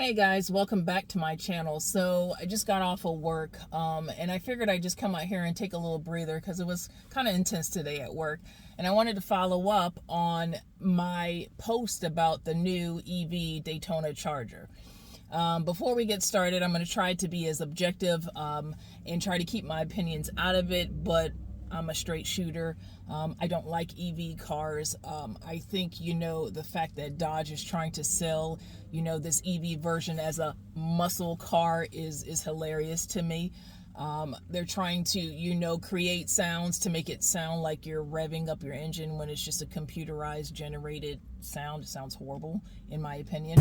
Hey guys, welcome back to my channel. So I just got off of work and I figured I'd just come out here and take a little breather because it was kind of intense today at work, and I wanted to follow up on my post about the new EV Daytona Charger. Before we get started, I'm going to try to be as objective and try to keep my opinions out of it, but I'm a straight shooter. I don't like EV cars. I think, the fact that Dodge is trying to sell, this EV version as a muscle car is hilarious to me. They're trying to, create sounds to make it sound like you're revving up your engine when it's just a computerized generated sound. It sounds horrible, in my opinion.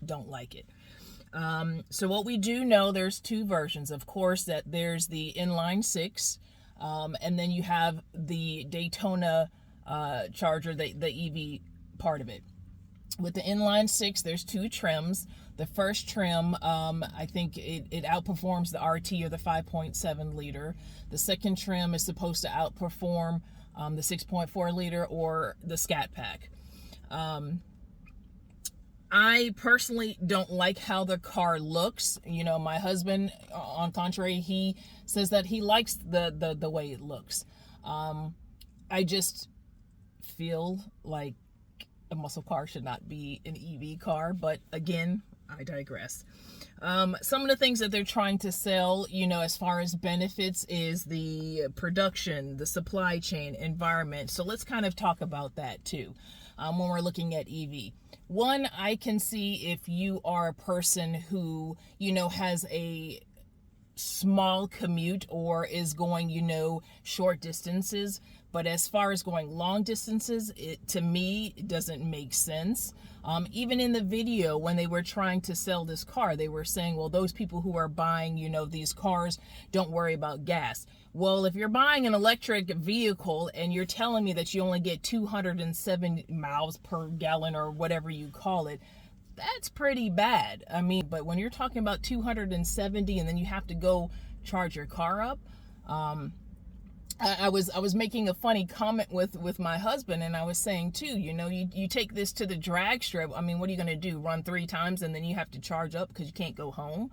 Don't like it. So what we do know, there's two versions, of course, that there's the inline six, and then you have the Daytona Charger, the EV part of it. With the inline six, there's two trims. The first trim, I think it outperforms the RT, or the 5.7 liter. The second trim is supposed to outperform the 6.4 liter or the Scat Pack. I personally don't like how the car looks. My husband, on contrary, he says that he likes the way it looks. I just feel like a muscle car should not be an EV car, but again, I digress. Some of the things that they're trying to sell, as far as benefits, is the production, the supply chain, environment. So let's kind of talk about that too when we're looking at EV. One, I can see if you are a person who, has a small commute or is going, short distances. But as far as going long distances, to me, it doesn't make sense. Even in the video, when they were trying to sell this car, they were saying, well, those people who are buying, these cars, don't worry about gas. Well, if you're buying an electric vehicle and you're telling me that you only get 207 miles per gallon or whatever you call it, that's pretty bad. But when you're talking about 270 and then you have to go charge your car up, I was making a funny comment with my husband, and I was saying too, you take this to the drag strip. What are you going to do? Run 3 times and then you have to charge up because you can't go home?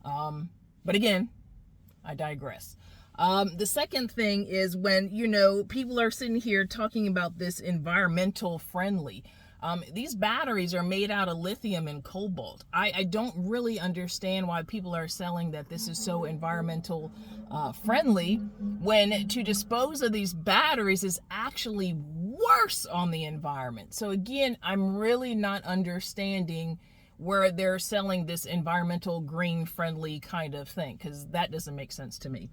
But again, I digress. The second thing is when, people are sitting here talking about this environmental friendly. These batteries are made out of lithium and cobalt. I don't really understand why people are selling that this is so environmental friendly, when to dispose of these batteries is actually worse on the environment. So again, I'm really not understanding where they're selling this environmental green friendly kind of thing, because that doesn't make sense to me.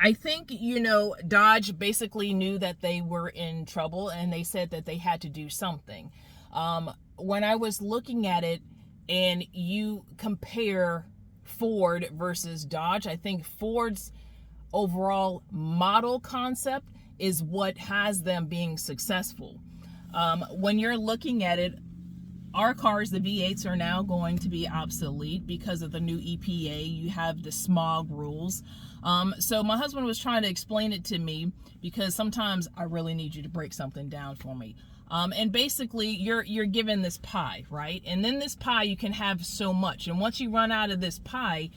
I think, Dodge basically knew that they were in trouble, and they said that they had to do something. When I was looking at it and you compare Ford versus Dodge, I think Ford's overall model concept is what has them being successful. When you're looking at it, our cars, the V8s, are now going to be obsolete because of the new EPA. You have the smog rules. So my husband was trying to explain it to me, because sometimes I really need you to break something down for me. And basically, you're given this pie, right? And then this pie, you can have so much. And once you run out of this pie,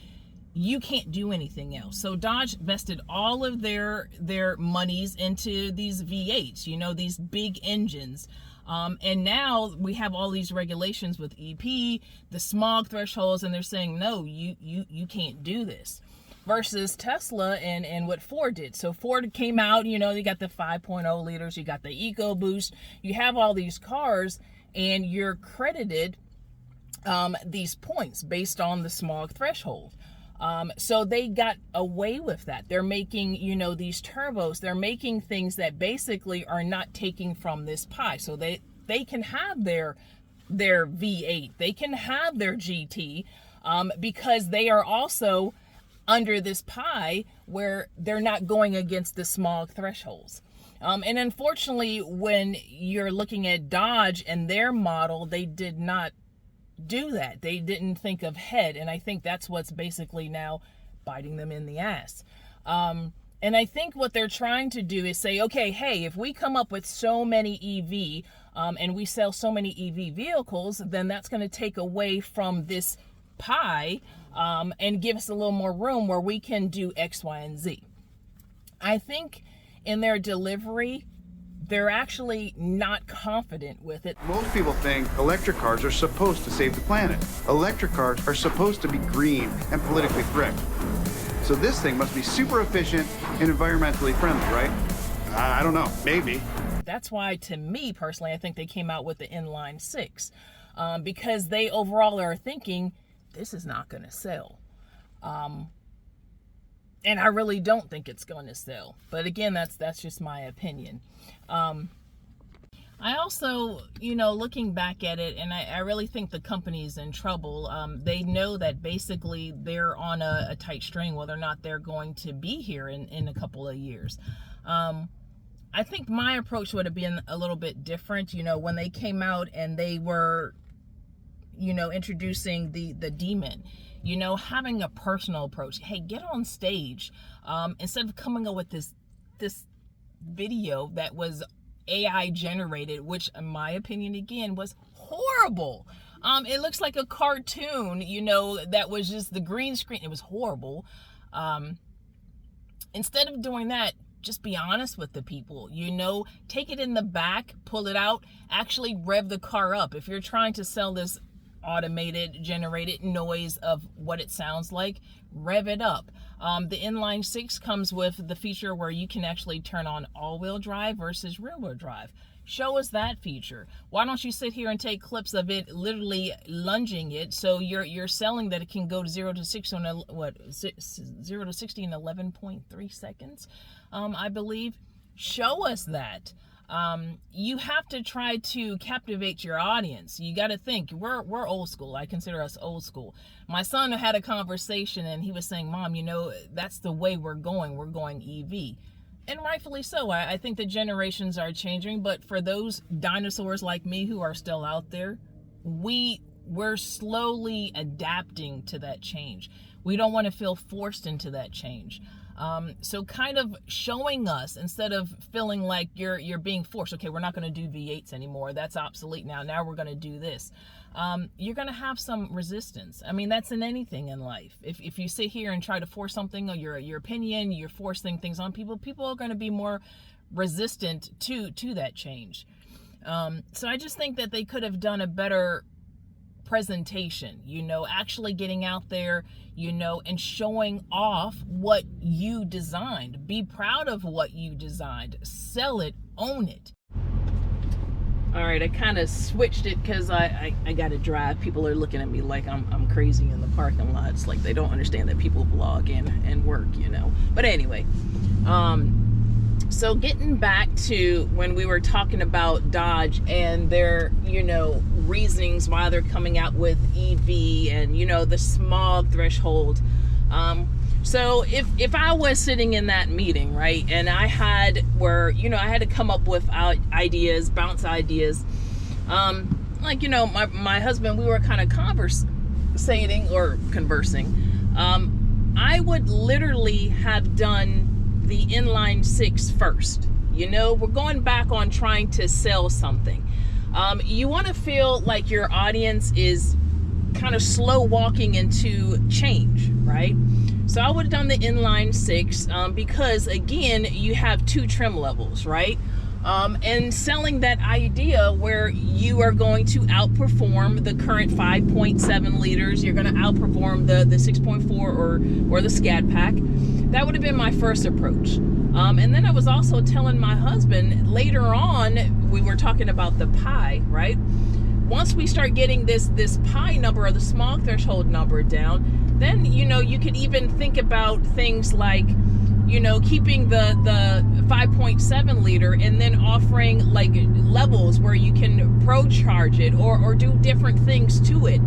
you can't do anything else. So Dodge vested all of their monies into these V8s, these big engines. And now we have all these regulations with EP, the smog thresholds, and they're saying, no, you can't do this. Versus Tesla and what Ford did. So Ford came out, you got the 5.0 liters, you got the EcoBoost, you have all these cars, and you're credited these points based on the smog threshold. So they got away with that. They're making, these turbos, they're making things that basically are not taking from this pie. So they can have their V8, they can have their GT, because they are also under this pie where they're not going against the smog thresholds. And unfortunately, when you're looking at Dodge and their model, they did not do that. They didn't think of head, and I think that's what's basically now biting them in the ass. And I think what they're trying to do is say, okay, hey, if we come up with so many EV and we sell so many EV vehicles, then that's going to take away from this pie and give us a little more room where we can do X, Y, and Z. I think in their delivery, they're actually not confident with it. Most people think electric cars are supposed to save the planet. Electric cars are supposed to be green and politically correct. So this thing must be super efficient and environmentally friendly, right? I don't know, maybe. That's why, to me personally, I think they came out with the inline six, because they overall are thinking this is not going to sell. And I really don't think it's going to sell. But again, that's just my opinion. I also, looking back at it, and I really think the company's in trouble. They know that basically they're on a tight string, whether or not they're going to be here in a couple of years. I think my approach would have been a little bit different, when they came out and they were, introducing the Demon, having a personal approach. Hey, get on stage. Instead of coming up with this video that was AI generated, which in my opinion again was horrible. It looks like a cartoon, that was just the green screen. It was horrible. Instead of doing that, just be honest with the people, take it in the back, pull it out, actually rev the car up. If you're trying to sell this automated generated noise of what it sounds like, rev it up. The inline six comes with the feature where you can actually turn on all-wheel drive versus rear-wheel drive. Show us that feature. Why don't you sit here and take clips of it literally lunging it, so you're selling that it can go to 0 to 60 in 11.3 seconds, I believe. Show us that. You have to try to captivate your audience. You got to think, we're old school. I consider us old school. My son had a conversation and he was saying, Mom, that's the way we're going. We're going EV. And rightfully so. I think the generations are changing, but for those dinosaurs like me who are still out there, we're slowly adapting to that change. We don't want to feel forced into that change. So kind of showing us, instead of feeling like you're being forced, okay, we're not going to do V8s anymore. That's obsolete now. Now we're going to do this. You're going to have some resistance. I mean, that's in anything in life. If you sit here and try to force something, or your opinion, you're forcing things on people are going to be more resistant to that change. So I just think that they could have done a better presentation, actually getting out there, and showing off what you designed. Be proud of what you designed. Sell it, own it. All right, I kind of switched it because I got to drive. People are looking at me like I'm crazy in the parking lot. It's like they don't understand that people vlog and work, But anyway, so getting back to when we were talking about Dodge and their, reasonings why they're coming out with EV and, the smog threshold. So if I was sitting in that meeting, right, and I had to come up with ideas, bounce ideas, my husband, we were kind of conversing, I would literally have done the inline six first. We're going back on trying to sell something. You want to feel like your audience is kind of slow walking into change, right? So I would have done the inline six because again, you have two trim levels, right? And selling that idea where you are going to outperform the current 5.7 liters, you're going to outperform the 6.4 or the Scat Pack. That would have been my first approach. And then I was also telling my husband later on, we were talking about the pie, right? Once we start getting this pie number or the smog threshold number down, then, you could even think about things like, keeping the 5.7 liter and then offering like levels where you can pro charge it or do different things to it.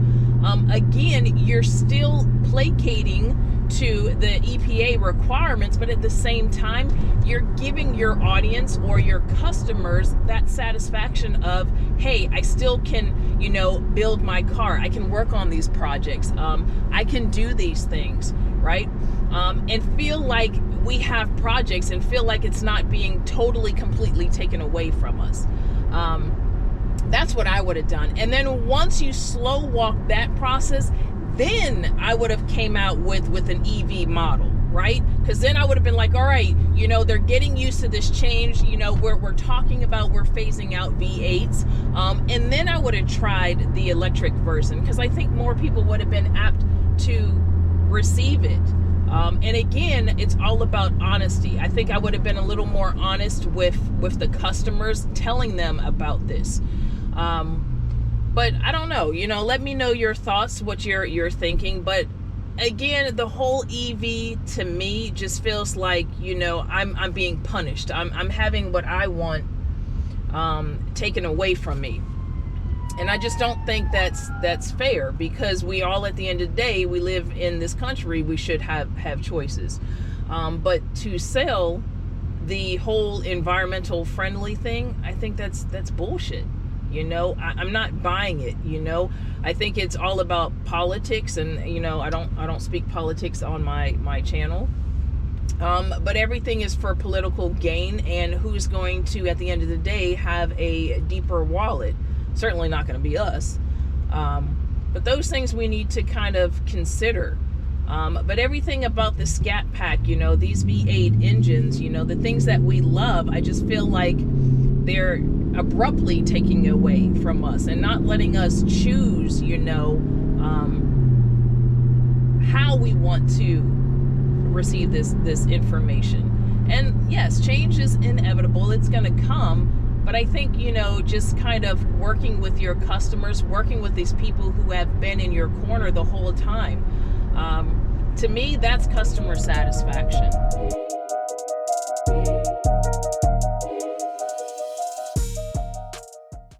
Again, you're still placating to the EPA requirements, but at the same time, you're giving your audience or your customers that satisfaction of, hey, I still can, build my car. I can work on these projects. I can do these things, right? And feel like we have projects and feel like it's not being totally, completely taken away from us. That's what I would have done. And then once you slow walk that process, then I would have came out with an EV model, right? Because then I would have been like, all right, they're getting used to this change. We're talking about we're phasing out V8s. And then I would have tried the electric version, because I think more people would have been apt to receive it. And again, it's all about honesty. I think I would have been a little more honest with the customers, telling them about this. But I don't know, let me know your thoughts, what you're thinking. But again, the whole EV to me just feels like, I'm being punished. I'm having what I want taken away from me. And I just don't think that's fair, because we all, at the end of the day, we live in this country, we should have choices. But to sell the whole environmental friendly thing, I think that's bullshit. I'm not buying it. I think it's all about politics, and I don't speak politics on my channel. But everything is for political gain, and who's going to, at the end of the day, have a deeper wallet? Certainly not going to be us. But those things we need to kind of consider. But everything about the Scat Pack, these V8 engines, the things that we love, I just feel like they're abruptly taking away from us and not letting us choose, how we want to receive this information. And yes, change is inevitable. It's going to come. But I think, just kind of working with your customers, working with these people who have been in your corner the whole time. To me, that's customer satisfaction.